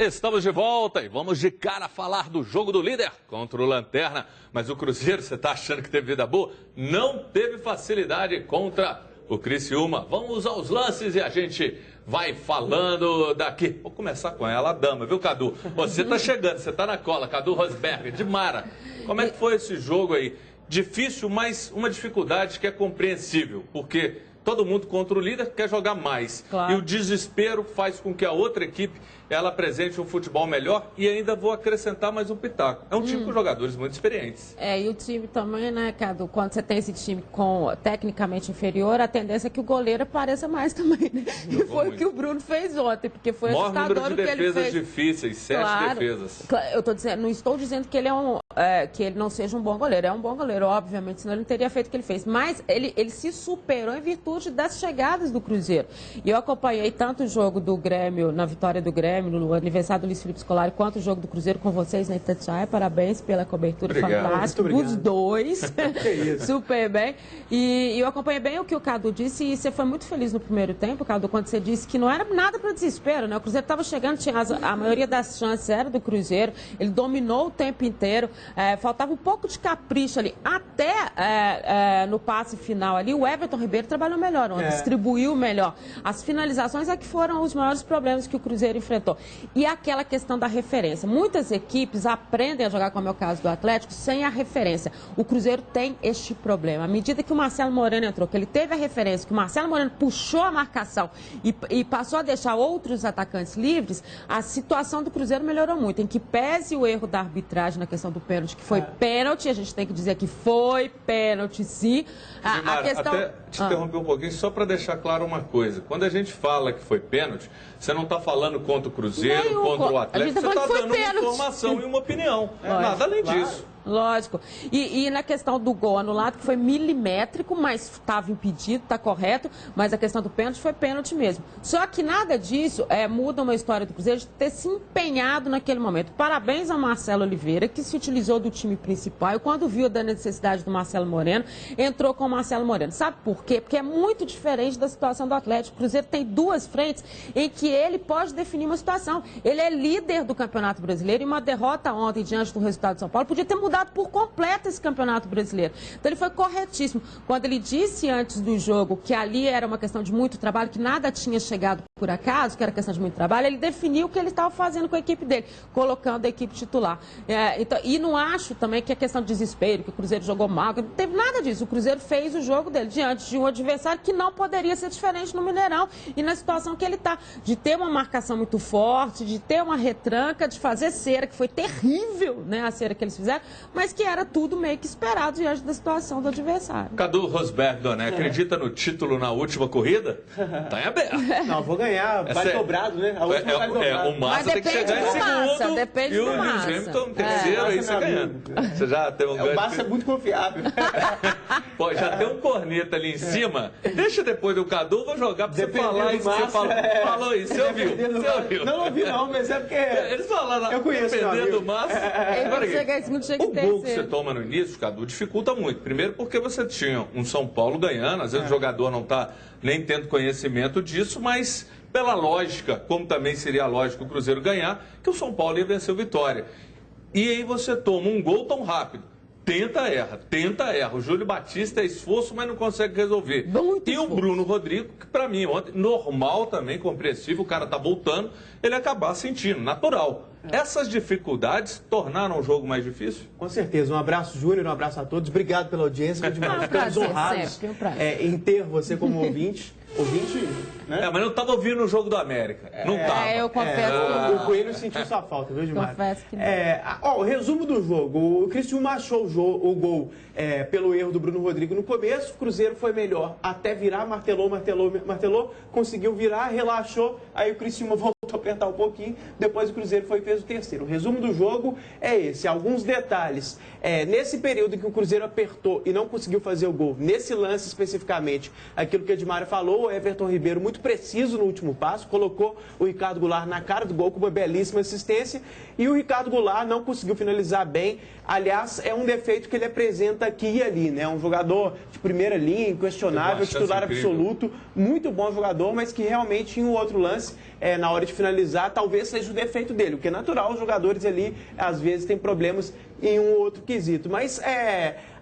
Estamos de volta e vamos de cara falar do jogo do líder contra o Lanterna. Mas o Cruzeiro, você está achando que teve vida boa? Não teve facilidade contra o Criciúma. Vamos aos lances e a gente vai falando daqui. Vou começar com ela, a dama, viu, Cadu? Você está chegando, você está na cola, Cadu Rosberg, de Mara. Como é que foi esse jogo aí? Difícil, mas uma dificuldade que é compreensível, porque todo mundo contra o líder quer jogar mais. Claro. E o desespero faz com que a outra equipe ela apresente um futebol melhor e ainda vou acrescentar mais um pitaco. É um time com jogadores muito experientes. E o time também, né, Cadu? Quando você tem esse time tecnicamente inferior, a tendência é que o goleiro apareça mais também, né? E foi o que o Bruno fez ontem, porque foi assustador o que ele fez. Maior número de defesas difíceis, 7 defesas. Eu tô dizendo, não estou dizendo que ele que ele não seja um bom goleiro. É um bom goleiro, obviamente, senão ele não teria feito o que ele fez. Mas ele se superou em virtude das chegadas do Cruzeiro. E eu acompanhei tanto o jogo do Grêmio, na vitória do Grêmio, no aniversário do Luiz Felipe Scolari, quanto o jogo do Cruzeiro com vocês na Itatiaia. Parabéns pela cobertura fantástica dos dois. Super bem. E eu acompanhei bem o que o Cadu disse e você foi muito feliz no primeiro tempo, Cadu, quando você disse que não era nada para desespero, né? O Cruzeiro estava chegando, a maioria das chances era do Cruzeiro, ele dominou o tempo inteiro, faltava um pouco de capricho ali, até no passe final ali, o Everton Ribeiro trabalhou melhor, distribuiu melhor. As finalizações é que foram os maiores problemas que o Cruzeiro enfrentou. E aquela questão da referência. Muitas equipes aprendem a jogar, como é o caso do Atlético, sem a referência. O Cruzeiro tem este problema. À medida que o Marcelo Moreno entrou, que ele teve a referência, que o Marcelo Moreno puxou a marcação e passou a deixar outros atacantes livres, a situação do Cruzeiro melhorou muito. Em que pese o erro da arbitragem na questão do pênalti, que foi pênalti, a gente tem que dizer que foi pênalti, sim. A questão... Até te interromper um pouquinho, só para deixar claro uma coisa. Quando a gente fala que foi pênalti, você não está falando contra o Cruzeiro, contra o Atlético, você está dando uma informação e uma opinião. Nada além disso. Lógico. E na questão do gol anulado, que foi milimétrico, mas estava impedido, está correto, mas a questão do pênalti foi pênalti mesmo. Só que nada disso muda uma história do Cruzeiro de ter se empenhado naquele momento. Parabéns ao Marcelo Oliveira, que se utilizou do time principal e quando viu da necessidade do Marcelo Moreno, entrou com o Marcelo Moreno. Sabe por quê? Porque é muito diferente da situação do Atlético. O Cruzeiro tem duas frentes em que ele pode definir uma situação. Ele é líder do Campeonato Brasileiro e uma derrota ontem diante do resultado de São Paulo podia ter mudado por completo esse Campeonato Brasileiro. Então ele foi corretíssimo. Quando ele disse antes do jogo que ali era uma questão de muito trabalho, que nada tinha chegado por acaso, que era questão de muito trabalho, ele definiu o que ele estava fazendo com a equipe dele, colocando a equipe titular. E não acho também que é questão de desespero, que o Cruzeiro jogou mal, que não teve nada disso. O Cruzeiro fez o jogo dele diante de um adversário que não poderia ser diferente no Mineirão e na situação que ele está, de ter uma marcação muito forte, de ter uma retranca, de fazer cera, que foi terrível, né, a cera que eles fizeram, mas que era tudo meio que esperado diante da situação do adversário. Cadu Rosberg, Doné, acredita no título na última corrida? Tá em aberto. Não, vou ganhar, vai dobrado, né? A última vai dobrado. O Massa tem que chegar em segundo depende e o Lewis Hamilton terceiro, aí você ganhando. Você já tem o Massa é muito confiável. Pô, já tem um corneta ali em cima. Deixa depois do Cadu, vou jogar pra você falar isso. Você falou isso, você ouviu? Não ouvi não, mas é porque... Eles falaram, eu conheço, dependendo do Massa... O gol que você toma no início, Cadu, dificulta muito. Primeiro porque você tinha um São Paulo ganhando, às vezes o jogador não está nem tendo conhecimento disso, mas pela lógica, como também seria a lógica o Cruzeiro ganhar, que o São Paulo ia vencer o Vitória. E aí você toma um gol tão rápido. Tenta, erra. O Júlio Batista é esforço, mas não consegue resolver. E o Bruno Rodrigo, que para mim ontem, normal também, compreensível, o cara tá voltando, ele acabar sentindo, natural. Essas dificuldades tornaram o jogo mais difícil? Com certeza. Um abraço, Júnior, um abraço a todos. Obrigado pela audiência. Ficamos honrados em ter você como ouvinte. Né? Mas não estava ouvindo o jogo do América. Não estava. Eu confesso que o Coelho sentiu sua falta, viu, Gilmar? Confesso que não. O resumo do jogo. O Criciúma achou o gol pelo erro do Bruno Rodrigo no começo. O Cruzeiro foi melhor até virar, martelou, conseguiu virar, relaxou. Aí o Criciúma voltou a apertar um pouquinho. Depois o Cruzeiro foi e fez o terceiro. O resumo do jogo é esse. Alguns detalhes. Nesse período em que o Cruzeiro apertou e não conseguiu fazer o gol, nesse lance especificamente, aquilo que a Edmara falou, o Everton Ribeiro muito preciso no último passo, colocou o Ricardo Goulart na cara do gol com uma belíssima assistência e o Ricardo Goulart não conseguiu finalizar bem. Aliás, é um defeito que ele apresenta aqui e ali, né? Um jogador de primeira linha, inquestionável, titular absoluto, muito bom jogador, mas que realmente em um outro lance, na hora de finalizar talvez seja o defeito dele, o que é natural, os jogadores ali às vezes têm problemas em um outro quesito. Mas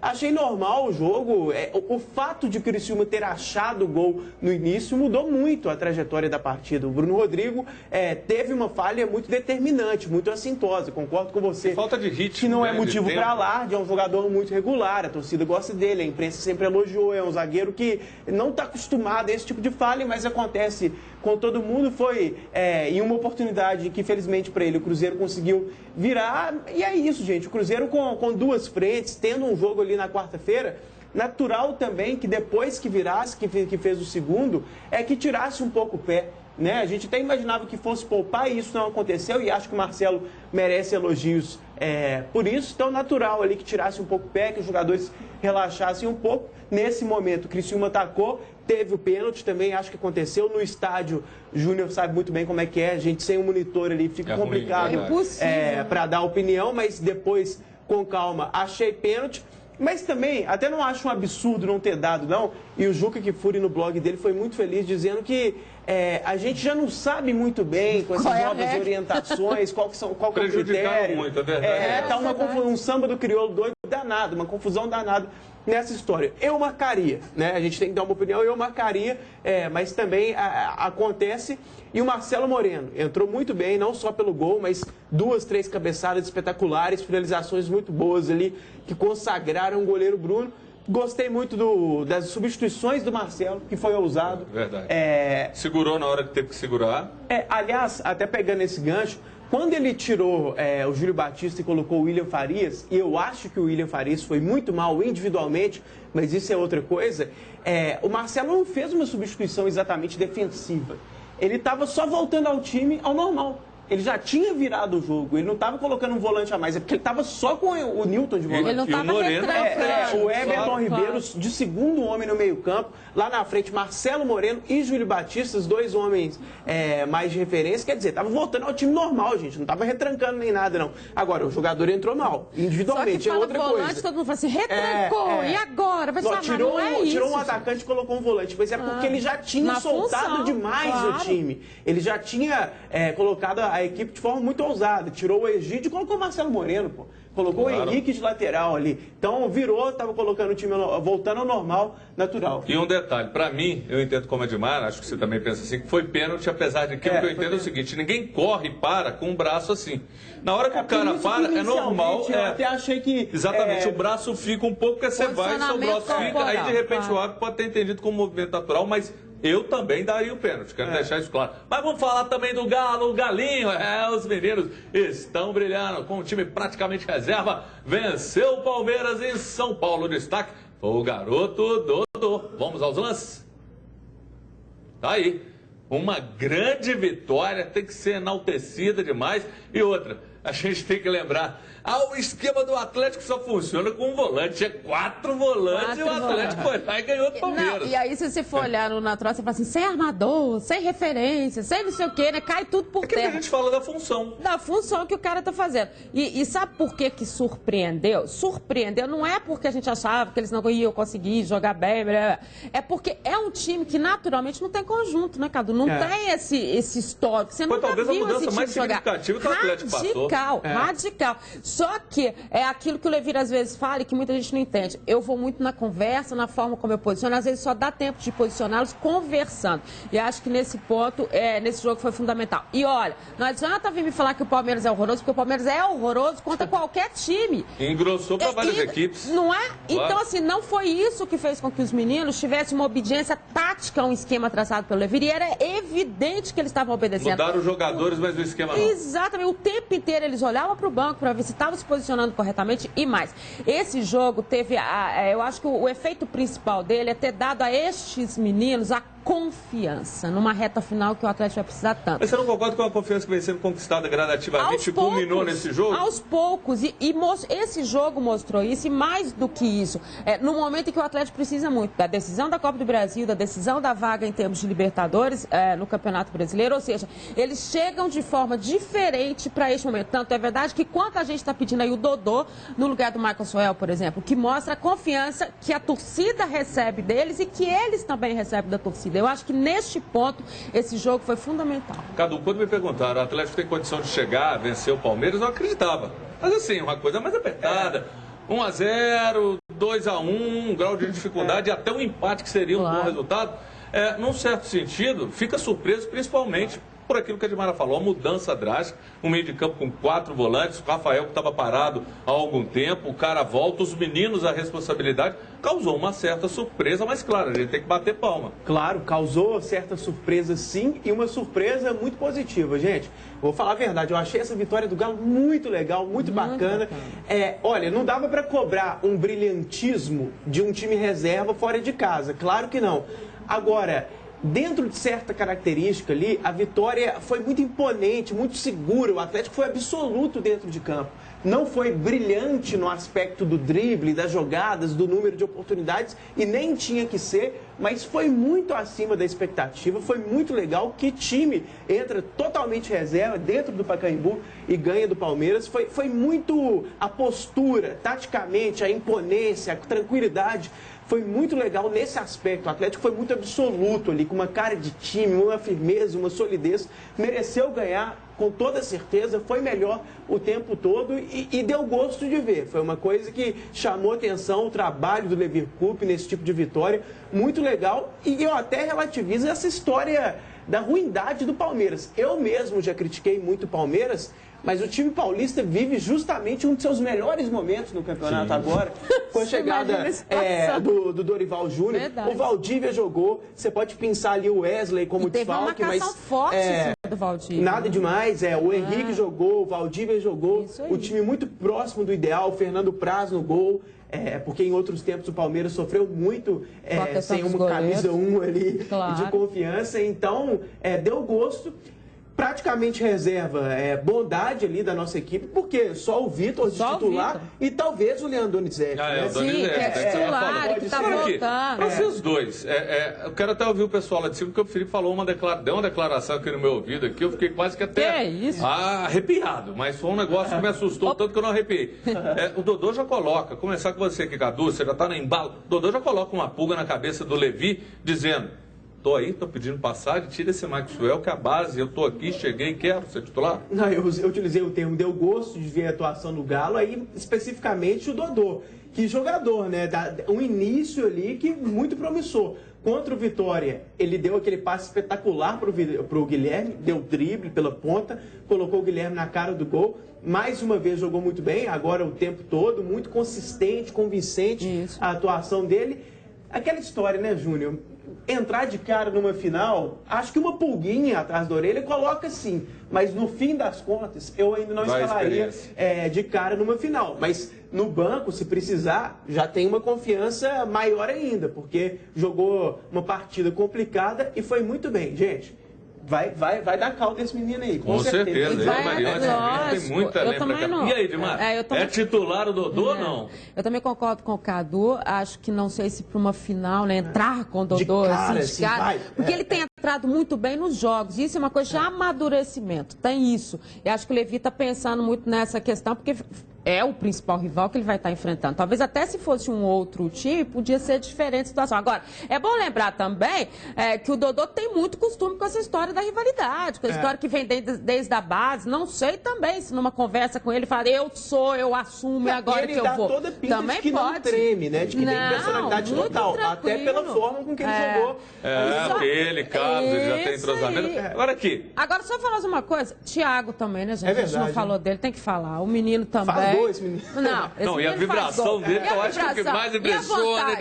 achei normal o jogo. O fato de o Criciúma ter achado o gol no início mudou muito a trajetória da partida. O Bruno Rodrigo teve uma falha muito determinante, muito assintosa. Concordo com você. Falta de ritmo. Que não é motivo para alarde, é um jogador muito regular, a torcida gosta dele, a imprensa sempre elogiou, é um zagueiro que não está acostumado a esse tipo de falha, mas acontece com todo mundo. Foi em uma oportunidade que, infelizmente para ele, o Cruzeiro conseguiu virar. E é isso, gente. O Cruzeiro com duas frentes, tendo um jogo ali na quarta-feira, natural também que depois que virasse, que fez o segundo, que tirasse um pouco o pé. Né? A gente até imaginava que fosse poupar e isso não aconteceu, e acho que o Marcelo merece elogios por isso. Então, natural ali que tirasse um pouco o pé, que os jogadores relaxassem um pouco. Nesse momento, o Criciúma atacou, teve o pênalti também, acho que aconteceu no estádio. Júnior sabe muito bem como é que é, a gente sem um monitor ali fica complicado para dar opinião, mas depois, com calma, achei pênalti. Mas também, até não acho um absurdo não ter dado, não. E o Juca Kfouri, no blog dele, foi muito feliz, dizendo que a gente já não sabe muito bem com essas novas orientações, qual que é o critério. Muito, é verdade. Tá um samba do crioulo doido danado, uma confusão danada nessa história. Eu marcaria, né? A gente tem que dar uma opinião, eu marcaria, mas também acontece. E o Marcelo Moreno entrou muito bem, não só pelo gol, mas 2, 3 cabeçadas espetaculares, finalizações muito boas ali, que consagraram o goleiro Bruno. Gostei muito das substituições do Marcelo, que foi ousado. Verdade. Segurou na hora que teve que segurar. Aliás, até pegando esse gancho, quando ele tirou o Júlio Batista e colocou o William Farias, e eu acho que o William Farias foi muito mal individualmente, mas isso é outra coisa, o Marcelo não fez uma substituição exatamente defensiva. Ele estava só voltando ao time ao normal. Ele já tinha virado o jogo, ele não estava colocando um volante a mais, é porque ele estava só com o Newton de volante. Ele não estava o Everton Ribeiro de segundo homem no meio campo, lá na frente Marcelo Moreno e Júlio Batista, os dois homens mais de referência, quer dizer, estava voltando ao time normal, gente, não estava retrancando nem nada, não. Agora, o jogador entrou mal, individualmente, só que outra volante, coisa. todo mundo fala assim, retrancou, e agora? Vai chamar, tirou isso, um atacante e colocou um volante, mas é porque ele já tinha soltado demais o time. Ele já tinha colocado a equipe de forma muito ousada. Tirou o Egídio e colocou o Marcelo Moreno, pô. Colocou o Henrique de lateral ali. Então, virou, estava colocando o time voltando ao normal, natural. E um detalhe, para mim, eu entendo como Edmar, acho que você também pensa assim, que foi pênalti, apesar de que o que eu entendo é o seguinte, ninguém corre e para com o braço assim. Na hora que o cara para, é normal. Eu até achei que... Exatamente, o braço fica um pouco, porque você vai, seu braço fica, aí de repente o árbitro pode ter entendido como movimento natural, mas... eu também daria o pênalti, quero deixar isso claro. Mas vamos falar também do Galo, o Galinho. Os meninos estão brilhando com o time praticamente reserva. Venceu o Palmeiras em São Paulo. O destaque foi o garoto Dodô. Vamos aos lances? Tá aí. Uma grande vitória, tem que ser enaltecida demais. E outra, a gente tem que lembrar, o esquema do Atlético só funciona com um volante, 4 volantes e o Atlético foi lá e ganhou do Palmeiras. Não, e aí, se você for olhar no natural, você fala assim, sem armador, sem referência, sem não sei o quê, né? Cai tudo por terra. A gente fala da função. Da função que o cara tá fazendo. E sabe por que surpreendeu? Surpreendeu não é porque a gente achava que eles não iam conseguir jogar bem, é porque é um time que naturalmente não tem conjunto, né, Cadu? Não tem esse histórico. Você nunca talvez viu a mudança esse time mais significativa que o Atlético passou. Radical. Só que é aquilo que o Levir às vezes fala e que muita gente não entende. Eu vou muito na conversa, na forma como eu posiciono. Às vezes só dá tempo de posicioná-los conversando. E acho que nesse ponto, nesse jogo foi fundamental. E olha, não adianta vir me falar que o Palmeiras é horroroso, porque o Palmeiras é horroroso contra qualquer time. Engrossou para várias equipes. Não é? Claro. Então, assim, não foi isso que fez com que os meninos tivessem uma obediência tática a um esquema traçado pelo Levir. E era evidente que eles estavam obedecendo. Mudaram os jogadores, mas o esquema não. Exatamente. O tempo inteiro eles olhavam para o banco para ver se estavam se posicionando corretamente e mais. Esse jogo teve, eu acho que o efeito principal dele é ter dado a estes meninos a confiança numa reta final que o Atlético vai precisar tanto. Mas você não concorda com a confiança que vem sendo conquistada gradativamente e culminou nesse jogo? Aos poucos. E esse jogo mostrou isso e mais do que isso. No momento em que o Atlético precisa muito da decisão da Copa do Brasil, da decisão da vaga em termos de Libertadores no Campeonato Brasileiro, ou seja, eles chegam de forma diferente para este momento. Tanto é verdade que quanto a gente está pedindo aí o Dodô no lugar do Michael Soel, por exemplo, que mostra a confiança que a torcida recebe deles e que eles também recebem da torcida. Eu acho que neste ponto esse jogo foi fundamental. Cadu, quando me perguntaram, o Atlético tem condição de chegar, vencer o Palmeiras, eu acreditava. Mas assim, uma coisa mais apertada. 1-0, 2-1, um grau de dificuldade, até um empate que seria um bom resultado. Num certo sentido, fica surpreso principalmente por aquilo que a Edmara falou, a mudança drástica, um meio de campo com 4 volantes, o Rafael que estava parado há algum tempo, o cara volta, os meninos, a responsabilidade, causou uma certa surpresa, mas claro, a gente tem que bater palma. Claro, causou certa surpresa sim, e uma surpresa muito positiva, gente. Vou falar a verdade, eu achei essa vitória do Galo muito legal, muito bacana. Olha, não dava para cobrar um brilhantismo de um time reserva fora de casa, claro que não. Agora, dentro de certa característica ali, a vitória foi muito imponente, muito segura. O Atlético foi absoluto dentro de campo. Não foi brilhante no aspecto do drible, das jogadas, do número de oportunidades, e nem tinha que ser, mas foi muito acima da expectativa. Foi muito legal. Que time entra totalmente reserva dentro do Pacaembu e ganha do Palmeiras. Foi muito a postura, taticamente, a imponência, a tranquilidade. Foi muito legal nesse aspecto. O Atlético foi muito absoluto ali, com uma cara de time, uma firmeza, uma solidez. Mereceu ganhar, com toda certeza. Foi melhor o tempo todo e deu gosto de ver. Foi uma coisa que chamou atenção, o trabalho do Levir Coupe nesse tipo de vitória. Muito legal. E eu até relativizo essa história da ruindade do Palmeiras. Eu mesmo já critiquei muito o Palmeiras, mas o time paulista vive justamente um de seus melhores momentos no campeonato agora, com a chegada do Dorival Júnior. O Valdívia jogou, você pode pensar ali o Wesley como desfalque, mas forte do Valdívia. Nada demais, o Henrique jogou, o Valdívia jogou, o time muito próximo do ideal, o Fernando Praz no gol. Porque em outros tempos o Palmeiras sofreu muito sem uma camisa 1 ali de confiança, então deu gosto. Praticamente reserva, bondade ali da nossa equipe, porque só o Vitor de titular e talvez o Leandro Donizete. Sim, que é titular, que está voltando. Para os dois, eu quero até ouvir o pessoal lá de cima, porque o Felipe falou deu uma declaração aqui no meu ouvido, aqui, eu fiquei quase que até arrepiado, mas foi um negócio que me assustou, tanto que eu não arrepiei. O Dodô já coloca, começar com você aqui, Cadu, você já está no embalo, o Dodô já coloca uma pulga na cabeça do Levi, dizendo: tô aí, tô pedindo passagem, tira esse Maxwell, que é a base, eu tô aqui, cheguei, quero ser titular. Não, eu utilizei o termo, deu gosto de ver a atuação do Galo, aí especificamente o Dodô. Que jogador, né? Um início ali que muito promissor. Contra o Vitória, ele deu aquele passe espetacular pro Guilherme, deu drible pela ponta, colocou o Guilherme na cara do gol. Mais uma vez jogou muito bem, agora o tempo todo, muito consistente, convincente a atuação dele. Aquela história, né, Júnior? Entrar de cara numa final, acho que uma pulguinha atrás da orelha coloca sim, mas no fim das contas eu ainda não escalaria de cara numa final, mas no banco, se precisar, já tem uma confiança maior ainda, porque jogou uma partida complicada e foi muito bem, gente. Vai dar caldo esse menino aí, com certeza. Tem muita lembrança. E aí, Edmar? É titular o Dodô ou não? Eu também concordo com o Cadu. Acho que não sei se para uma final, né, entrar com o Dodô de cara, porque ele tem entrado muito bem nos jogos. Isso é uma coisa de amadurecimento. Tem isso. E acho que o Levi está pensando muito nessa questão, porque é o principal rival que ele vai estar enfrentando. Talvez até se fosse um outro time, podia ser diferente a situação. Agora, é bom lembrar também que o Dodô tem muito costume com essa história da rivalidade, com a história que vem desde a base. Não sei também se numa conversa com ele fala, eu assumo e agora que eu vou. Ele dá toda pinta também de que não treme, né? De que tem personalidade total. Tranquilo. Até pela forma com que ele jogou. Aquele caso, ele já tem entrosamento. Agora aqui. Agora, só falar uma coisa. Thiago também, né, gente? A gente não falou dele, tem que falar. O menino também. Esse menino. Não, e a vibração dele, eu acho que é o que mais impressiona.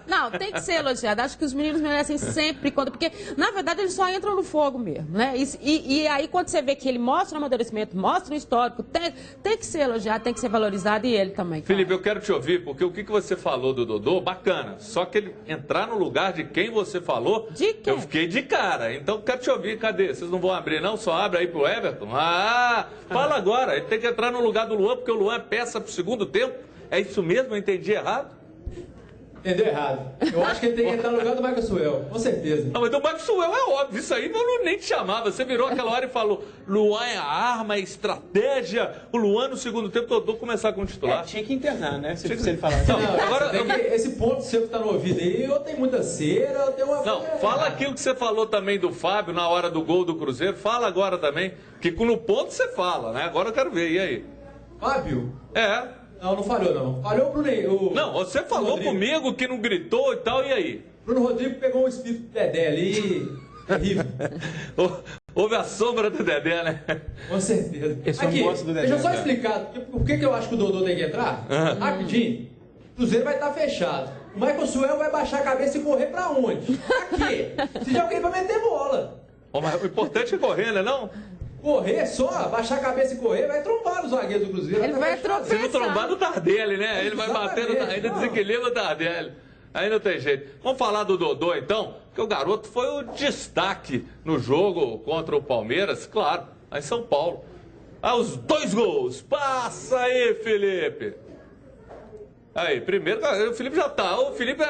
Não, tem que ser elogiado. Acho que os meninos merecem sempre porque, na verdade, eles só entram no fogo mesmo, né? E aí, quando você vê que ele mostra o amadurecimento, mostra o histórico, tem que ser elogiado, tem que ser valorizado, e ele também. Felipe, eu quero te ouvir, porque o que você falou do Dodô, bacana. Só que ele entrar no lugar de quem você falou, eu fiquei de cara. Então, quero te ouvir, cadê? Vocês não vão abrir, não? Só abre aí pro Everton? Fala agora. Ele tem que entrar no lugar do Luan, porque o Luan é peça pro segundo tempo. É isso mesmo? Eu entendi errado? Entendeu errado. Eu acho que ele tem que entrar no lugar do Maxwell, com certeza. Não, mas do Maxwell é óbvio, isso aí não nem te chamava. Você virou aquela hora e falou, Luan é a arma, é estratégia. O Luan no segundo tempo Dodô começar como titular. Tinha que internar, né? Se ele falasse. Não, agora tem que, esse ponto seu que tá no ouvido aí, ou tem muita cera, ou tem uma... Não, fala aquilo que você falou também do Fábio na hora do gol do Cruzeiro. Fala agora também, que no ponto você fala, né? Agora eu quero ver, e aí? Fábio? É. Não, não falhou, não. Falhou o Bruno. Não, você falou comigo que não gritou e tal, e aí? Bruno Rodrigo pegou um espírito do Dedé ali, terrível. Houve a sombra do Dedé, né? Com certeza. Esse aqui, eu gosto do Dedé. deixa eu só explicar por que eu acho que o Dodô tem que entrar. Rapidinho. O Cruzeiro vai estar fechado. O Michael Suel vai baixar a cabeça e correr pra onde? Pra quê? Se já alguém pra meter bola. Mas o importante é correr, né não? Correr só, baixar a cabeça e correr, vai trombar os zagueiros do Cruzeiro. Ele vai tropeçar. Se não trombar no Tardelli, né? Ele vai batendo, ainda desequilibra o Tardelli. Aí não tem jeito. Vamos falar do Dodô, então, porque o garoto foi o destaque no jogo contra o Palmeiras, claro, lá em São Paulo. Os 2 gols. Passa aí, Felipe. Aí, primeiro, o Felipe já tá. O Felipe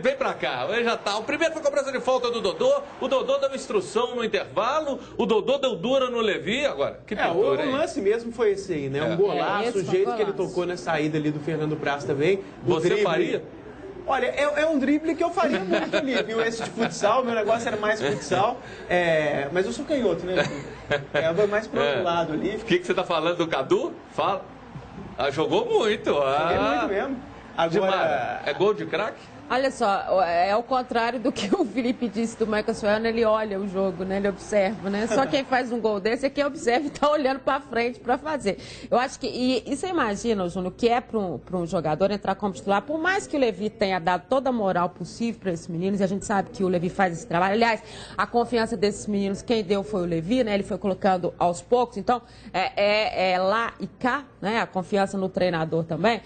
vem pra cá, ele já tá. O primeiro foi cobrança de falta do Dodô. O Dodô deu instrução no intervalo. O Dodô deu dura no Levi. Agora, que pintura, o lance mesmo foi esse aí, né? Um golaço, o jeito que ele tocou na saída ali do Fernando Praz também. Você faria? Olha, é um drible que eu faria muito ali, viu? Esse de futsal, meu negócio era mais futsal. Mas eu sou canhoto, né? Eu vou mais pro outro lado ali. O que você tá falando do Cadu? Fala. Jogou muito. Joguei muito mesmo. Agora... É gol de craque? Olha só, é ao contrário do que o Felipe disse do Michael Suel, ele olha o jogo, né? Ele observa, né? Só quem faz um gol desse é quem observa e está olhando para frente para fazer. Eu acho que, e você imagina, Júnior, que é para um jogador entrar como titular, por mais que o Levi tenha dado toda a moral possível para esses meninos, e a gente sabe que o Levi faz esse trabalho. Aliás, a confiança desses meninos, quem deu foi o Levi, né? Ele foi colocando aos poucos, então é lá e cá, né? A confiança no treinador também.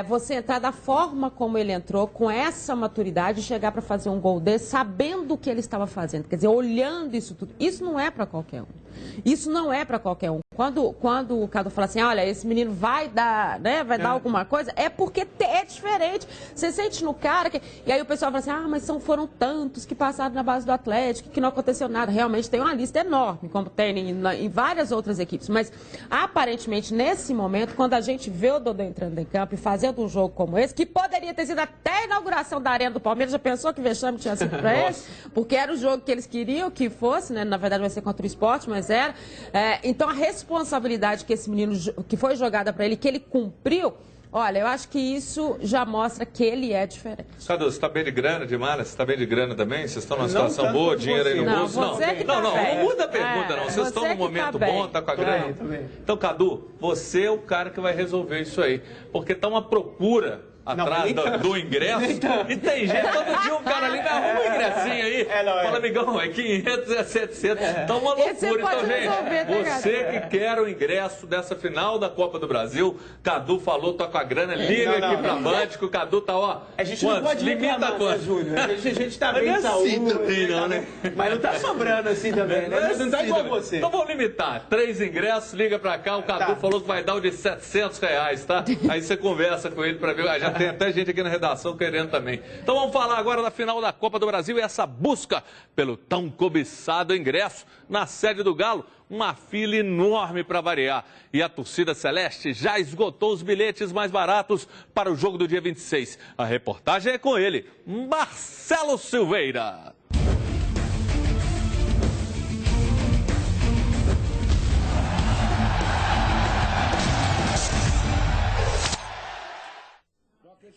Você entrar da forma como ele entrou, com essa maturidade, chegar para fazer um gol desse, sabendo o que ele estava fazendo, quer dizer, olhando isso tudo. Isso não é para qualquer um. Isso não é para qualquer um. Quando o Cadu fala assim, olha, esse menino vai dar, né, vai dar alguma coisa, é porque é diferente. Você sente no cara que... E aí o pessoal fala assim, mas foram tantos que passaram na base do Atlético, que não aconteceu nada. Realmente tem uma lista enorme, como tem em várias outras equipes. Mas, aparentemente, nesse momento, quando a gente vê o Dodô entrando em campo e fazendo um jogo como esse, que poderia ter sido até a inauguração da Arena do Palmeiras, já pensou que vexame tinha sido para eles? Porque era o jogo que eles queriam que fosse, né? Na verdade vai ser contra o Sport, mas era. Então a responsabilidade que esse menino, que foi jogada para ele, que ele cumpriu, olha, eu acho que isso já mostra que ele é diferente. Cadu, você está bem de grana, de mala? Você está bem de grana também? Vocês estão numa situação boa, dinheiro aí no bolso? Não muda a pergunta, não. Vocês estão num momento bom, tá com a grana? Então, Cadu, você é o cara que vai resolver isso aí. Porque tá uma procura atrás do ingresso. E tem gente, todo dia um cara ali me arruma um ingressinho aí. Fala, amigão, é 500, é 700. Tá uma loucura. Então, gente, você que quer o ingresso dessa final da Copa do Brasil, Cadu falou, tá com a grana, liga aqui pra Band, que o Cadu tá, ó. A gente não pode limita quanto, Júnior. A gente tá bem de saúde. Né? Mas não tá sobrando assim também, né? Não tá igual você. Então vamos limitar. 3 ingressos, liga pra cá, o Cadu falou que vai dar o de R$700, tá? Aí você conversa com ele pra ver. Já tem até gente aqui na redação querendo também. Então vamos falar agora da final da Copa do Brasil e essa busca pelo tão cobiçado ingresso na sede do Galo. Uma fila enorme para variar. E a torcida celeste já esgotou os bilhetes mais baratos para o jogo do dia 26. A reportagem é com ele, Marcelo Silveira.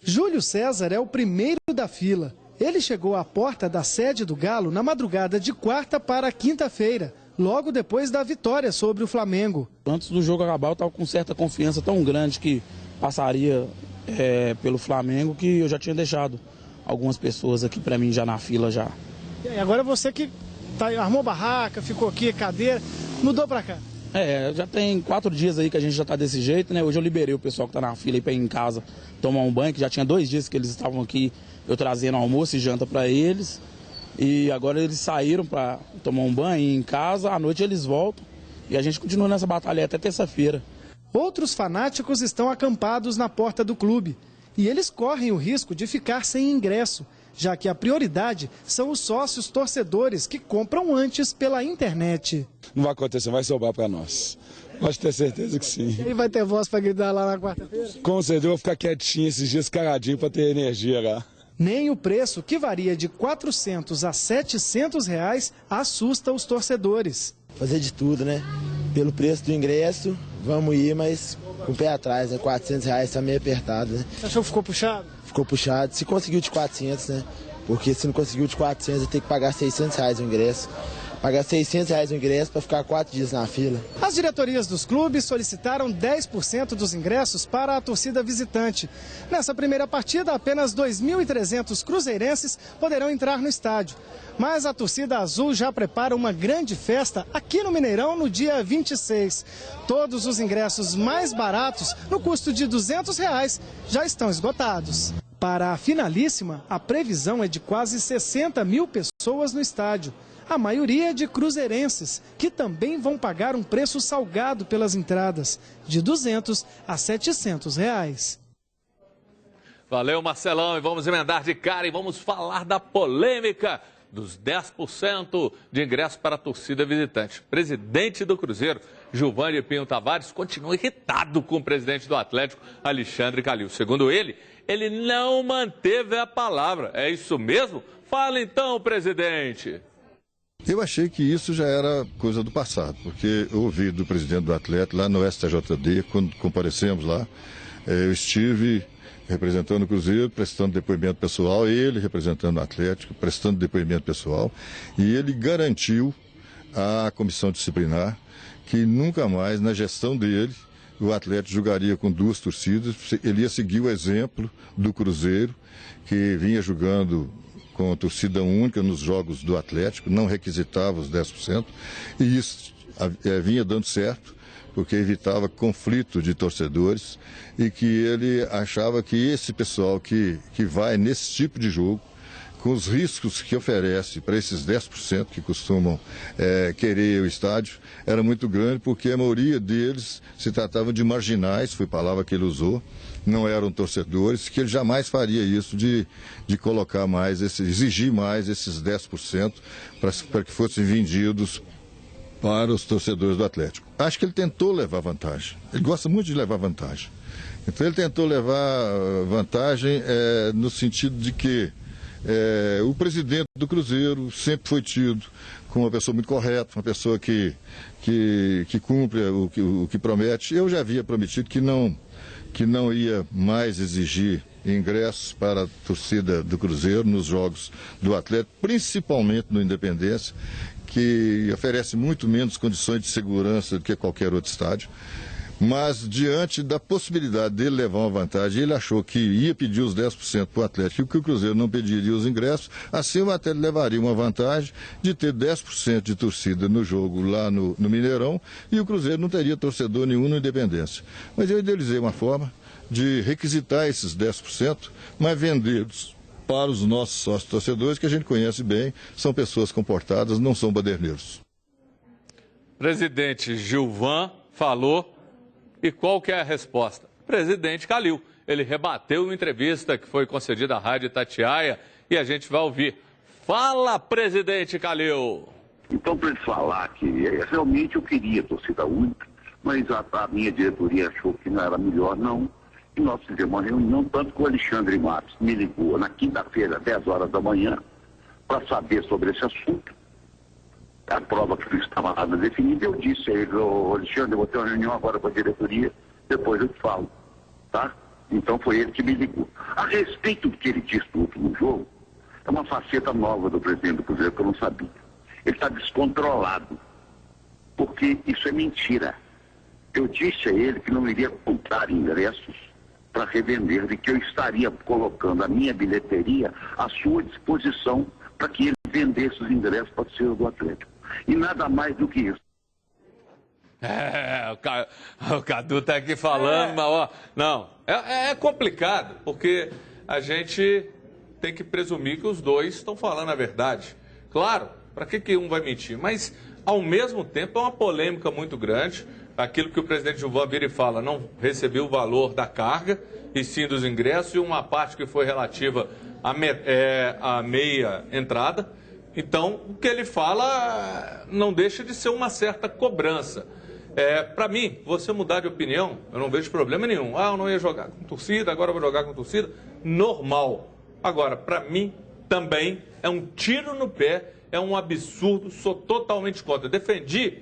Júlio César é o primeiro da fila. Ele chegou à porta da sede do Galo na madrugada de quarta para quinta-feira, logo depois da vitória sobre o Flamengo. Antes do jogo acabar, eu estava com certa confiança tão grande que passaria pelo Flamengo, que eu já tinha deixado algumas pessoas aqui para mim já na fila já. E aí, agora você que armou barraca, ficou aqui, cadeira, mudou para cá? Já tem 4 dias aí que a gente já tá desse jeito, né? Hoje eu liberei o pessoal que tá na fila aí pra ir em casa tomar um banho, que já tinha 2 dias que eles estavam aqui, eu trazendo almoço e janta pra eles. E agora eles saíram pra tomar um banho e ir em casa, à noite eles voltam. E a gente continua nessa batalha até terça-feira. Outros fanáticos estão acampados na porta do clube. E eles correm o risco de ficar sem ingresso, já que a prioridade são os sócios torcedores que compram antes pela internet. Não vai acontecer, vai sobrar para nós. Pode ter certeza que sim. E vai ter voz para gritar lá na quarta-feira? Com certeza, eu vou ficar quietinho esses dias, caradinho, para ter energia lá. Nem o preço, que varia de R$ 400 a R$ 700, assusta os torcedores. Fazer de tudo, né? Pelo preço do ingresso, vamos ir, mas com o pé atrás, né? R$ 400 está meio apertado, né? Você achou que ficou puxado? Ficou puxado. Se conseguiu de 400, né? Porque se não conseguiu de 400, eu tenho que pagar R$ 600 o ingresso. Pagar R$ 600 o ingresso para ficar 4 dias na fila. As diretorias dos clubes solicitaram 10% dos ingressos para a torcida visitante. Nessa primeira partida, apenas 2.300 cruzeirenses poderão entrar no estádio. Mas a torcida azul já prepara uma grande festa aqui no Mineirão no dia 26. Todos os ingressos mais baratos, no custo de R$ 200, já estão esgotados. Para a finalíssima, a previsão é de quase 60 mil pessoas no estádio. A maioria de cruzeirenses, que também vão pagar um preço salgado pelas entradas, de R$ 200 a R$ 700. Valeu, Marcelão, e vamos emendar de cara e vamos falar da polêmica dos 10% de ingresso para a torcida visitante. Presidente do Cruzeiro, Gilvan Pinho Tavares, continua irritado com o presidente do Atlético, Alexandre Calil. Segundo ele não manteve a palavra. É isso mesmo? Fala então, presidente. Eu achei que isso já era coisa do passado, porque eu ouvi do presidente do Atlético lá no STJD, quando comparecemos lá, eu estive representando o Cruzeiro, prestando depoimento pessoal, ele representando o Atlético, prestando depoimento pessoal, e ele garantiu à comissão disciplinar que nunca mais, na gestão dele, o Atlético jogaria com 2 torcidas, ele ia seguir o exemplo do Cruzeiro, que vinha jogando com a torcida única nos jogos do Atlético, não requisitava os 10%, e isso vinha dando certo, porque evitava conflito de torcedores, e que ele achava que esse pessoal que vai nesse tipo de jogo, com os riscos que oferece para esses 10% que costumam querer o estádio, era muito grande, porque a maioria deles se tratava de marginais, foi a palavra que ele usou, não eram torcedores, que ele jamais faria isso de colocar mais, exigir mais esses 10% para que fossem vendidos para os torcedores do Atlético. Acho que ele tentou levar vantagem, ele gosta muito de levar vantagem. Então ele tentou levar vantagem no sentido de que o presidente do Cruzeiro sempre foi tido como uma pessoa muito correta, uma pessoa que cumpre o que promete. Eu já havia prometido que não ia mais exigir ingressos para a torcida do Cruzeiro nos jogos do Atlético, principalmente no Independência, que oferece muito menos condições de segurança do que qualquer outro estádio. Mas, diante da possibilidade dele levar uma vantagem, ele achou que ia pedir os 10% para o Atlético e que o Cruzeiro não pediria os ingressos, assim o Atlético levaria uma vantagem de ter 10% de torcida no jogo lá no Mineirão e o Cruzeiro não teria torcedor nenhum no Independência. Mas eu idealizei uma forma de requisitar esses 10%, mas vendê-los para os nossos sócios torcedores, que a gente conhece bem, são pessoas comportadas, não são baderneiros. Presidente Gilvan falou. E qual que é a resposta? Presidente Calil. Ele rebateu uma entrevista que foi concedida à Rádio Itatiaia e a gente vai ouvir. Fala, presidente Calil. Então, para ele falar que realmente eu queria torcida única, mas a minha diretoria achou que não era melhor, não. E nós fizemos uma reunião, tanto que o Alexandre Matos me ligou na quinta-feira, 10 horas da manhã, para saber sobre esse assunto. A prova que não estava nada definida, eu disse a ele, Alexandre, eu vou ter uma reunião agora com a diretoria, depois eu te falo, tá? Então foi ele que me ligou. A respeito do que ele disse no último jogo, é uma faceta nova do presidente do Cruzeiro que eu não sabia. Ele está descontrolado, porque isso é mentira. Eu disse a ele que não iria comprar ingressos para revender, de que eu estaria colocando a minha bilheteria à sua disposição para que ele vendesse os ingressos para o seu do Atlético. E nada mais do que isso. O Cadu está aqui falando, mas ó, não, é complicado, porque a gente tem que presumir que os dois estão falando a verdade. Claro, para que um vai mentir? Mas ao mesmo tempo é uma polêmica muito grande. Aquilo que o presidente Gilvan vira e fala, não recebeu o valor da carga, e sim dos ingressos, e uma parte que foi relativa à meia entrada. Então, o que ele fala não deixa de ser uma certa cobrança. Para mim, você mudar de opinião, eu não vejo problema nenhum. Eu não ia jogar com torcida, agora eu vou jogar com torcida. Normal. Agora, para mim, também é um tiro no pé, é um absurdo, sou totalmente contra. Defendi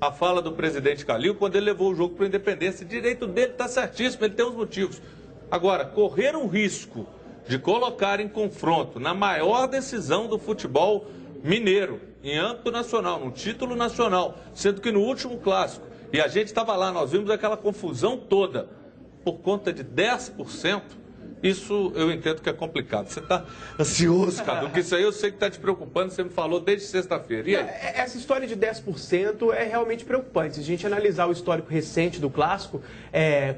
a fala do presidente Calil quando ele levou o jogo para a Independência. O direito dele está certíssimo, ele tem os motivos. Agora, correr um risco de colocar em confronto na maior decisão do futebol mineiro, em âmbito nacional, no título nacional, sendo que no último clássico, e a gente estava lá, nós vimos aquela confusão toda, por conta de 10%, isso eu entendo que é complicado. Você está ansioso, Cadu, porque isso aí eu sei que está te preocupando, você me falou desde sexta-feira. E aí? Essa história de 10% é realmente preocupante. Se a gente analisar o histórico recente do Clássico,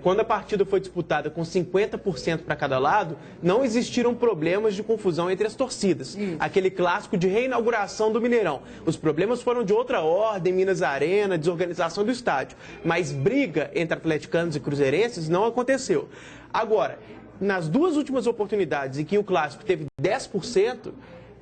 quando a partida foi disputada com 50% para cada lado, não existiram problemas de confusão entre as torcidas. Aquele Clássico de reinauguração do Mineirão. Os problemas foram de outra ordem, Minas Arena, desorganização do estádio. Mas briga entre atleticanos e cruzeirenses não aconteceu. Agora, nas duas últimas oportunidades em que o Clássico teve 10%,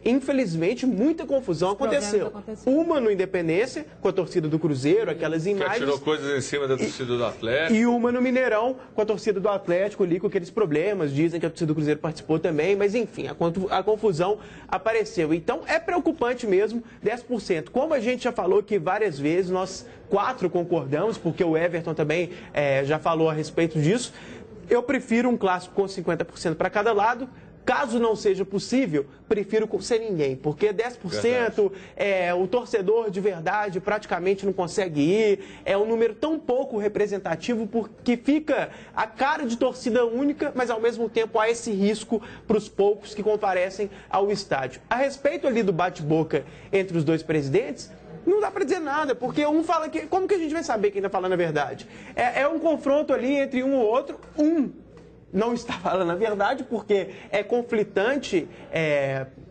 infelizmente, muita confusão aconteceu. Uma no Independência, com a torcida do Cruzeiro, aquelas imagens... Que atirou coisas em cima da torcida do Atlético. E uma no Mineirão, com a torcida do Atlético ali, com aqueles problemas. Dizem que a torcida do Cruzeiro participou também, mas enfim, a confusão apareceu. Então, é preocupante mesmo, 10%. Como a gente já falou aqui várias vezes, nós 4 concordamos, porque o Everton também já falou a respeito disso. Eu prefiro um Clássico com 50% para cada lado. Caso não seja possível, prefiro sem ninguém, porque 10% o torcedor de verdade praticamente não consegue ir, é um número tão pouco representativo porque fica a cara de torcida única, mas ao mesmo tempo há esse risco para os poucos que comparecem ao estádio. A respeito ali do bate-boca entre os dois presidentes, não dá para dizer nada, porque um fala que... Como que a gente vai saber quem está falando a verdade? É um confronto ali entre um ou outro. Não está falando a verdade, porque é conflitante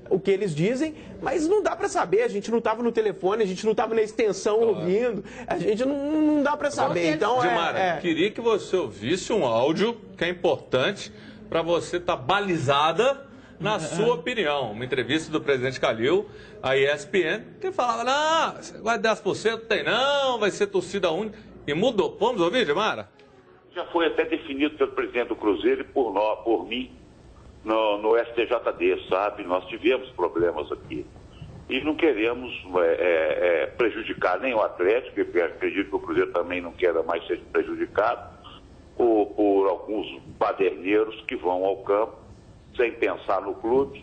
o que eles dizem, mas não dá para saber. A gente não estava no telefone, a gente não estava na extensão ouvindo, a gente não dá para saber. Então, Dimara, queria que você ouvisse um áudio que é importante para você estar balizada na sua opinião. Uma entrevista do presidente Calil, a ESPN, que falava, não, vai 10%, tem não, vai ser torcida única. E mudou. Vamos ouvir, Dimara? Já foi até definido pelo presidente do Cruzeiro e por mim no STJD, sabe? Nós tivemos problemas aqui. E não queremos prejudicar nem o Atlético, porque acredito que o Cruzeiro também não quer mais ser prejudicado, por alguns baderneiros que vão ao campo sem pensar no clube,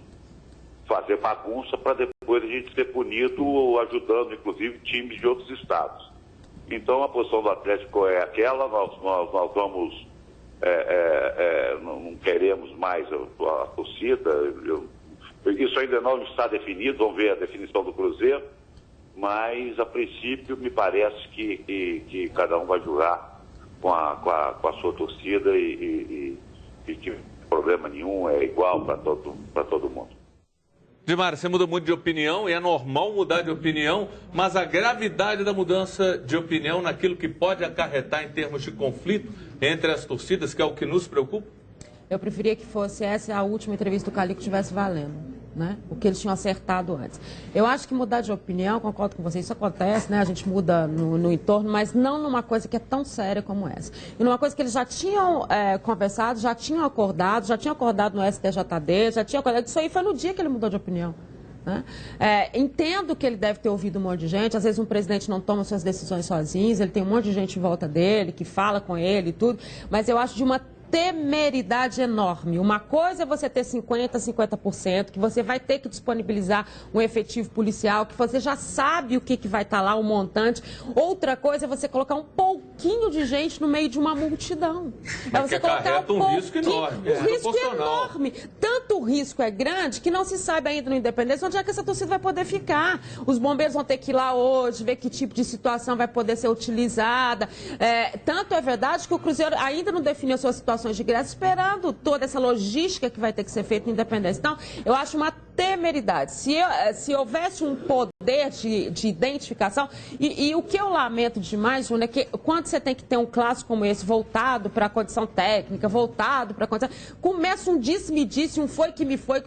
fazer bagunça para depois a gente ser punido, ajudando inclusive times de outros estados. Então a posição do Atlético é aquela, nós vamos, não queremos mais a torcida, isso ainda não está definido, vamos ver a definição do Cruzeiro, mas a princípio me parece que cada um vai jogar com a sua torcida e que problema nenhum, é igual para todo mundo. Dimara, você muda muito de opinião e é normal mudar de opinião, mas a gravidade da mudança de opinião naquilo que pode acarretar em termos de conflito entre as torcidas, que é o que nos preocupa? Eu preferia que fosse essa a última entrevista do Calil que estivesse valendo, né? O que eles tinham acertado antes. Eu acho que mudar de opinião, concordo com você, isso acontece, né? A gente muda no entorno, mas não numa coisa que é tão séria como essa. E numa coisa que eles já tinham conversado, já tinham acordado no STJD, já tinham acordado. Isso aí foi no dia que ele mudou de opinião. Né? Entendo que ele deve ter ouvido um monte de gente, às vezes um presidente não toma suas decisões sozinho, ele tem um monte de gente em volta dele, que fala com ele e tudo, mas eu acho de uma temeridade enorme. Uma coisa é você ter 50%, que você vai ter que disponibilizar um efetivo policial, que você já sabe o que vai estar lá, o montante. Outra coisa é você colocar um pouquinho de gente no meio de uma multidão. Mas você colocar um risco enorme. O risco é enorme. Tanto o risco é grande que não se sabe ainda no Independência onde é que essa torcida vai poder ficar. Os bombeiros vão ter que ir lá hoje, ver que tipo de situação vai poder ser utilizada. Tanto é verdade que o Cruzeiro ainda não definiu a sua situação de ingresso, esperando toda essa logística que vai ter que ser feita na Independência. Então, eu acho uma temeridade. Se houvesse um poder de identificação. E o que eu lamento demais, Júnior, é que quando você tem que ter um clássico como esse, voltado para a condição técnica, voltado para a condição... Começa um disse-me-disse, um foi que me foi,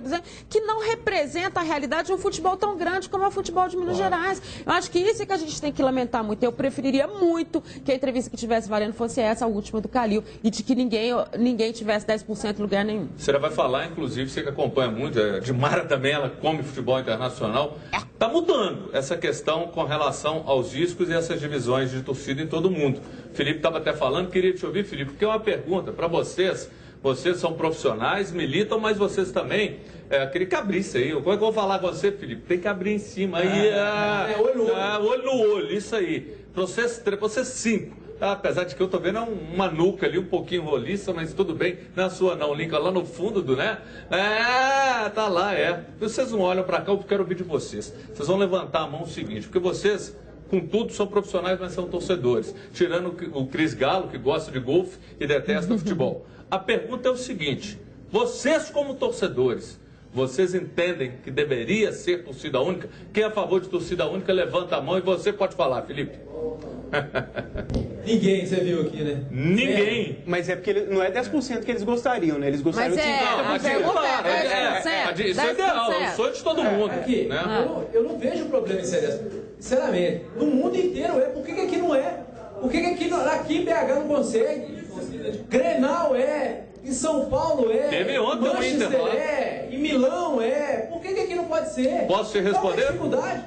que não representa a realidade de um futebol tão grande como é o futebol de Minas Gerais. Eu acho que isso é que a gente tem que lamentar muito. Eu preferiria muito que a entrevista que tivesse valendo fosse essa, a última do Calil, e de que ninguém tivesse 10% em lugar nenhum. Você vai falar, inclusive, você que acompanha muito, a Dimara também, ela come futebol internacional, está mudando essa questão com relação aos riscos e essas divisões de torcida em todo mundo. O Felipe estava até falando, queria te ouvir, Felipe, porque é uma pergunta para vocês. Vocês são profissionais, militam, mas vocês também, aquele cabrice aí. Como é que eu vou falar com você, Felipe? Tem que abrir em cima. Aí, olho no olho. Olho no olho, isso aí. Vocês 5. Apesar de que eu tô vendo uma nuca ali um pouquinho roliça, mas tudo bem. Não é a sua não, Lincoln, lá no fundo do, né? Tá lá, Vocês não olham para cá, eu quero ouvir de vocês. Vocês vão levantar a mão o seguinte, porque vocês, contudo, são profissionais, mas são torcedores. Tirando o Cris Galo, que gosta de golfe e detesta futebol. A pergunta é o seguinte, vocês como torcedores, vocês entendem que deveria ser torcida única? Quem é a favor de torcida única, levanta a mão e você pode falar, Felipe. Ninguém, você viu aqui, né? Ninguém. Mas é porque não é 10% que eles gostariam, né? Eles gostariam de 50%. Isso é ideal, é o sonho de todo mundo. Aqui, né? Eu não vejo problema em ser dessa. Sinceramente, no mundo inteiro é. Por que aqui não é? Por que aqui em BH não consegue? Grenal é. Em São Paulo é. Teve ontem o Manchester é. Em Milão é. Por que aqui não pode ser? Posso te responder? Qual é a dificuldade?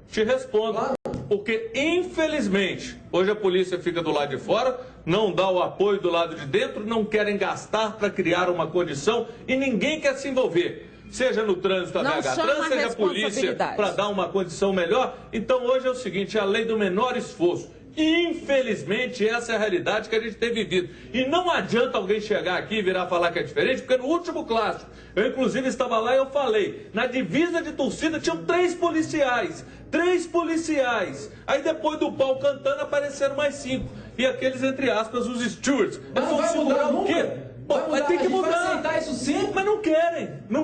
Te respondo. Claro. Porque, infelizmente, hoje a polícia fica do lado de fora, não dá o apoio do lado de dentro, não querem gastar para criar uma condição e ninguém quer se envolver. Seja no trânsito a BH Trans, seja a polícia para dar uma condição melhor. Então, hoje é o seguinte, é a lei do menor esforço. Infelizmente, essa é a realidade que a gente tem vivido. E não adianta alguém chegar aqui e virar falar que é diferente, porque no último clássico, eu inclusive estava lá e eu falei, na divisa de torcida tinham 3 policiais. 3 policiais. Aí depois do pau cantando apareceram mais 5. E aqueles, entre aspas, os stewards. Mas não vai mudar o quê? Vai ter que mudar. Vai aceitar isso sempre? Mas não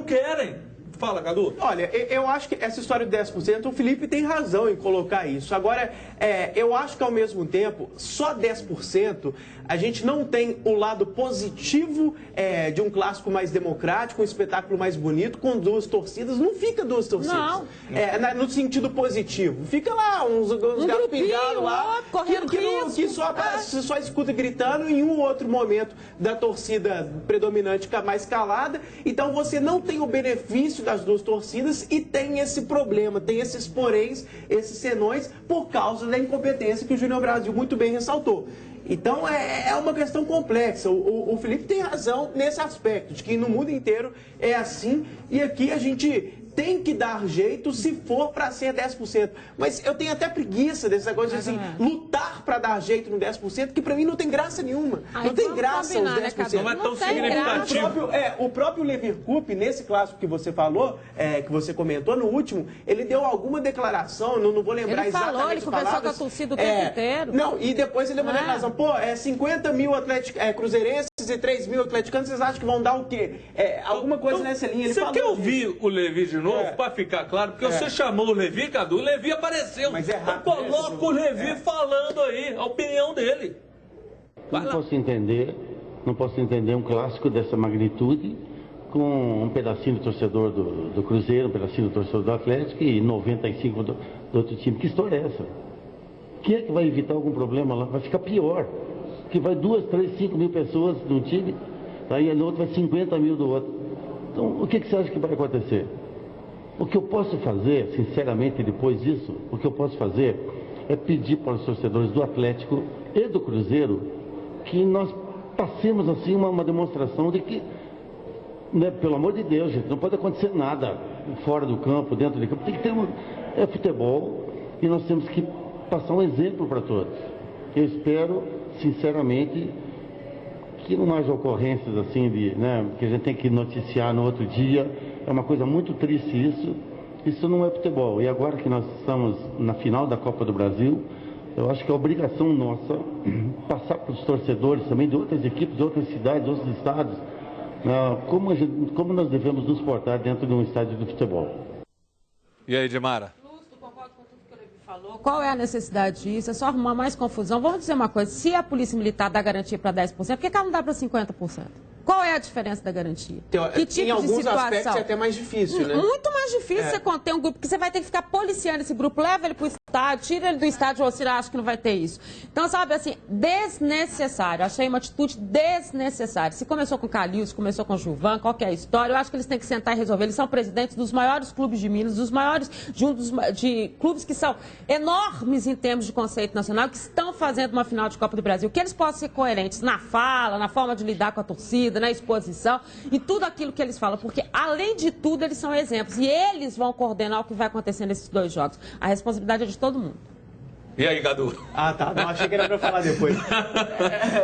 querem. Fala, Cadu. Olha, eu acho que essa história de 10%, o Felipe tem razão em colocar isso. Agora, eu acho que ao mesmo tempo, só 10%, a gente não tem o lado positivo de um clássico mais democrático, um espetáculo mais bonito, com 2 torcidas. Não fica 2 torcidas. Não. No sentido positivo. Fica lá, uns gatos pingados lá, que só escuta gritando em um outro momento da torcida predominante mais calada. Então, você não tem o benefício das 2 torcidas e tem esse problema, tem esses poréns, esses senões, por causa da incompetência que o Júnior Brasil muito bem ressaltou. Então, é uma questão complexa. O Felipe tem razão nesse aspecto, de que no mundo inteiro é assim, e aqui a gente tem que dar jeito se for para ser 10%. Mas eu tenho até preguiça desse negócio de assim, lutar para dar jeito no 10%, que para mim não tem graça nenhuma. Não tem graça os 10%. Não é tão significativo. O próprio Leverkusen, nesse clássico que você falou, que você comentou no último, ele deu alguma declaração, não vou lembrar exatamente as palavras. Ele conversou com a torcida o tempo inteiro. Não, e depois ele deu uma declaração, 50 mil cruzeirenses e 3 mil atleticanos, vocês acham que vão dar o quê? Alguma coisa nessa linha. Ele você falou quer ouvir o Levi de novo, para ficar claro? Porque você chamou o Levi, Cadu, o Levi apareceu. Mas rápido, então coloca o Levi falando aí, a opinião dele. Não posso entender um clássico dessa magnitude com um pedacinho do torcedor do Cruzeiro, um pedacinho do torcedor do Atlético e 95 do outro time. Que história é essa? Quem é que vai evitar algum problema lá? Vai ficar pior. Que vai 2, 3, 5 mil pessoas de um time, aí no outro vai 50 mil do outro. Então, o que você acha que vai acontecer? O que eu posso fazer, sinceramente, depois disso, o que eu posso fazer é pedir para os torcedores do Atlético e do Cruzeiro que nós passemos assim uma demonstração de que, né, pelo amor de Deus, gente, não pode acontecer nada fora do campo, dentro do campo. Tem que ter futebol e nós temos que passar um exemplo para todos. Eu espero, sinceramente, que não haja ocorrências assim que a gente tem que noticiar no outro dia. É uma coisa muito triste isso. Isso não é futebol. E agora que nós estamos na final da Copa do Brasil, eu acho que é obrigação nossa passar para os torcedores também de outras equipes, de outras cidades, de outros estados, como nós devemos nos portar dentro de um estádio de futebol. E aí, Dimara? Justo, concordo falou, qual é a necessidade disso? É só arrumar mais confusão. Vamos dizer uma coisa, se a Polícia Militar dá garantia para 10%, por que ela não dá para 50%? Qual é a diferença da garantia? Que tipo em alguns aspectos é até mais difícil, né? Muito mais difícil você conter um grupo, porque você vai ter que ficar policiando esse grupo, leva ele para o estádio, tira ele do estádio, ou você acha que não vai ter isso. Então, sabe, assim, desnecessário. Achei uma atitude desnecessária. Se começou com o Calil, se começou com o Gilvan, qualquer história, eu acho que eles têm que sentar e resolver. Eles são presidentes dos maiores clubes de Minas, dos maiores, de clubes que são enormes em termos de conceito nacional, que estão fazendo uma final de Copa do Brasil. Que eles possam ser coerentes na fala, na forma de lidar com a torcida, na exposição e tudo aquilo que eles falam, porque além de tudo eles são exemplos e eles vão coordenar o que vai acontecer nesses 2 jogos. A responsabilidade é de todo mundo. E aí, Cadu? Ah, tá. Não, achei que era pra falar depois.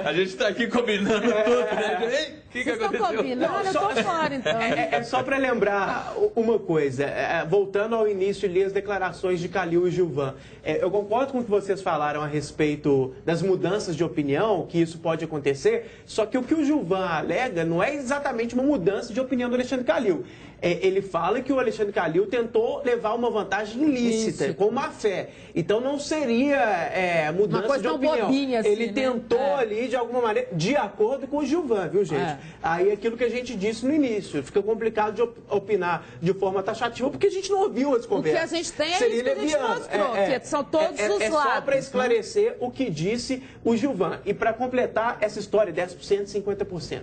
A gente tá aqui combinando tudo, né? O que aconteceu? Estão combinando? Eu tô fora, então. É só para lembrar uma coisa, voltando ao início ali, as declarações de Calil e Gilvan. Eu concordo com o que vocês falaram a respeito das mudanças de opinião, que isso pode acontecer, só que o que o Gilvan alega não é exatamente uma mudança de opinião do Alexandre Calil. Ele fala que o Alexandre Calil tentou levar uma vantagem ilícita, com má fé. Então não seria mudança de opinião. Bobinha, assim, ele tentou ali, de alguma maneira, de acordo com o Gilvan, viu, gente? Aí aquilo que a gente disse no início, fica complicado de opinar de forma taxativa, porque a gente não ouviu as conversas. O que a gente tem é isso que a gente mostrou, que são todos os lados. É só para esclarecer o que disse o Gilvan. E para completar essa história, 10%, 50%.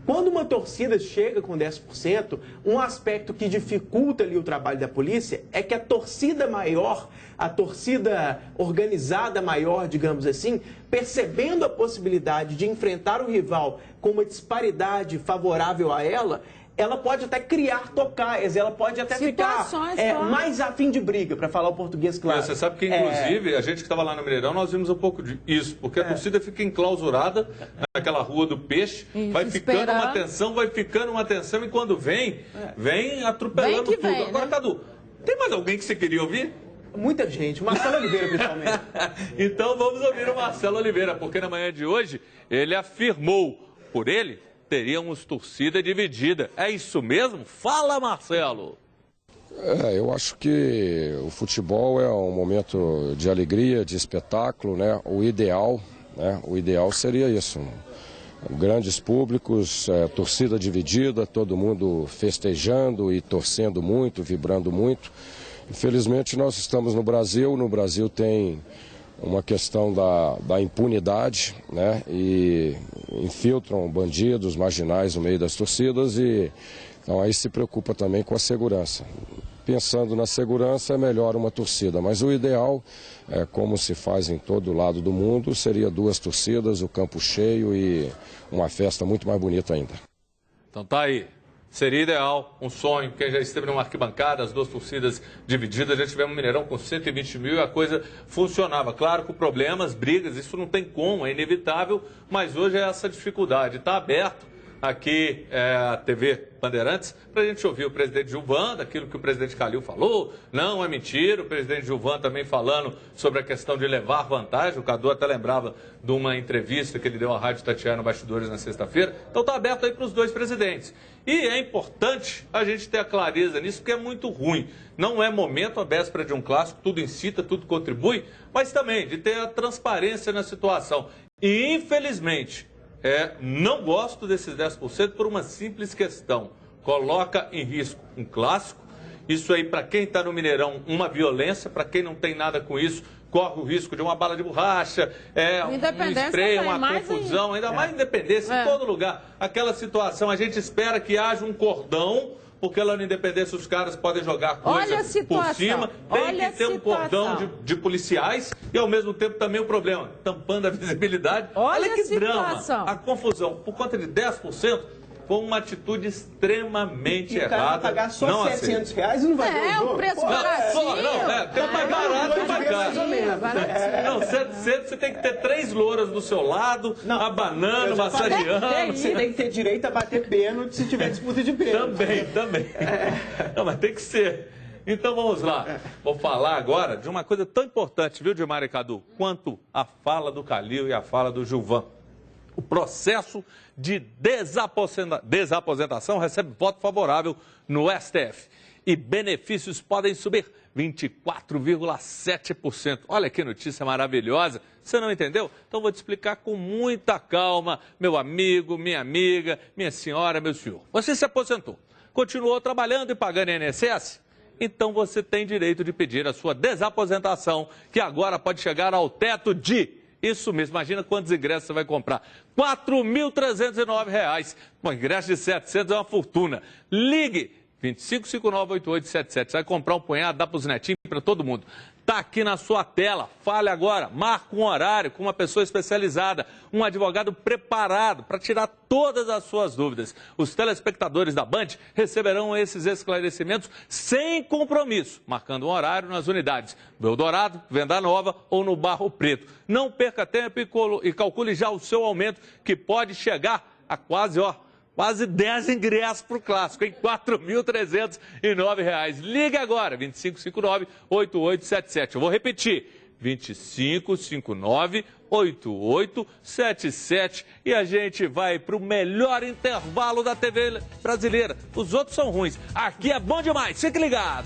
Quando uma torcida chega com 10%, um aspecto que dificulta ali o trabalho da polícia é que a torcida maior, a torcida organizada maior, digamos assim, percebendo a possibilidade de enfrentar o rival com uma disparidade favorável a ela pode até criar tocaias, ela pode até ficar mais afim de briga, para falar o português claro. Você sabe que, inclusive, a gente que estava lá no Mineirão, nós vimos um pouco disso, porque a torcida fica enclausurada naquela Rua do Peixe, vai ficando uma tensão, e quando vem atropelando tudo. Vem, agora, né? Cadu, tem mais alguém que você queria ouvir? Muita gente, o Marcelo Oliveira principalmente. Então vamos ouvir o Marcelo Oliveira, porque na manhã de hoje ele afirmou, por ele, teríamos torcida dividida. É isso mesmo? Fala, Marcelo! Eu acho que o futebol é um momento de alegria, de espetáculo, né? O ideal seria isso. Grandes públicos, torcida dividida, todo mundo festejando e torcendo muito, vibrando muito. Infelizmente nós estamos no Brasil tem uma questão da impunidade, né? E infiltram bandidos, marginais no meio das torcidas e então aí se preocupa também com a segurança. Pensando na segurança é melhor uma torcida, mas o ideal, como se faz em todo lado do mundo, seria 2 torcidas, o campo cheio e uma festa muito mais bonita ainda. Então tá aí. Seria ideal, um sonho, quem já esteve numa arquibancada, as 2 torcidas divididas, já tivemos um Mineirão com 120 mil e a coisa funcionava. Claro, com problemas, brigas, isso não tem como, é inevitável, mas hoje é essa dificuldade. Está aberto aqui a TV Bandeirantes para a gente ouvir o presidente Gilvan, daquilo que o presidente Calil falou. Não é mentira, o presidente Gilvan também falando sobre a questão de levar vantagem. O Cadu até lembrava de uma entrevista que ele deu à Rádio Tatiana no Bastidores na sexta-feira. Então está aberto aí para os 2 presidentes. E é importante a gente ter a clareza nisso, porque é muito ruim. Não é momento, a véspera de um clássico, tudo incita, tudo contribui, mas também de ter a transparência na situação. E, infelizmente, não gosto desses 10% por uma simples questão. Coloca em risco um clássico. Isso aí, para quem está no Mineirão, uma violência. Para quem não tem nada com isso, corre o risco de uma bala de borracha, um spray, uma confusão. Ainda mais Independência, em todo lugar. Aquela situação, a gente espera que haja um cordão, porque lá no Independência os caras podem jogar coisas por cima. Tem que ter um cordão de policiais e, ao mesmo tempo, também o problema, tampando a visibilidade. Olha que drama. A confusão, por conta de 10%, foi uma atitude extremamente errada. O cara vai pagar só R$700 e não vai ver o jogo? É um preço baratinho. Tem mais barato e mais caro. Não, 700 você tem que ter 3 louras do seu lado, abanando, massageando. Você tem que ter direito a bater pênalti se tiver disputa de pênalti. Também. Não, mas tem que ser. Então vamos lá. Vou falar agora de uma coisa tão importante, viu, Dilmar e Cadu, quanto a fala do Calil e a fala do Gilvan. O processo de desaposentação recebe voto favorável no STF. E benefícios podem subir 24,7%. Olha que notícia maravilhosa. Você não entendeu? Então vou te explicar com muita calma, meu amigo, minha amiga, minha senhora, meu senhor. Você se aposentou, continuou trabalhando e pagando INSS? Então você tem direito de pedir a sua desaposentação, que agora pode chegar ao teto de... Isso mesmo, imagina quantos ingressos você vai comprar. R$ 4.309. Um ingresso de 700 é uma fortuna. Ligue 2559-8877. Você vai comprar um punhado, dá para os netinhos, para todo mundo. Está aqui na sua tela. Fale agora. Marque um horário com uma pessoa especializada, um advogado preparado para tirar todas as suas dúvidas. Os telespectadores da Band receberão esses esclarecimentos sem compromisso, marcando um horário nas unidades do Eldorado, Venda Nova ou no Barro Preto. Não perca tempo e calcule já o seu aumento, que pode chegar a quase 10 ingressos para o Clássico, em R$ 4.309. Ligue agora, 2559-8877. Eu vou repetir, 2559-8877. E a gente vai para o melhor intervalo da TV brasileira. Os outros são ruins. Aqui é bom demais. Fique ligado.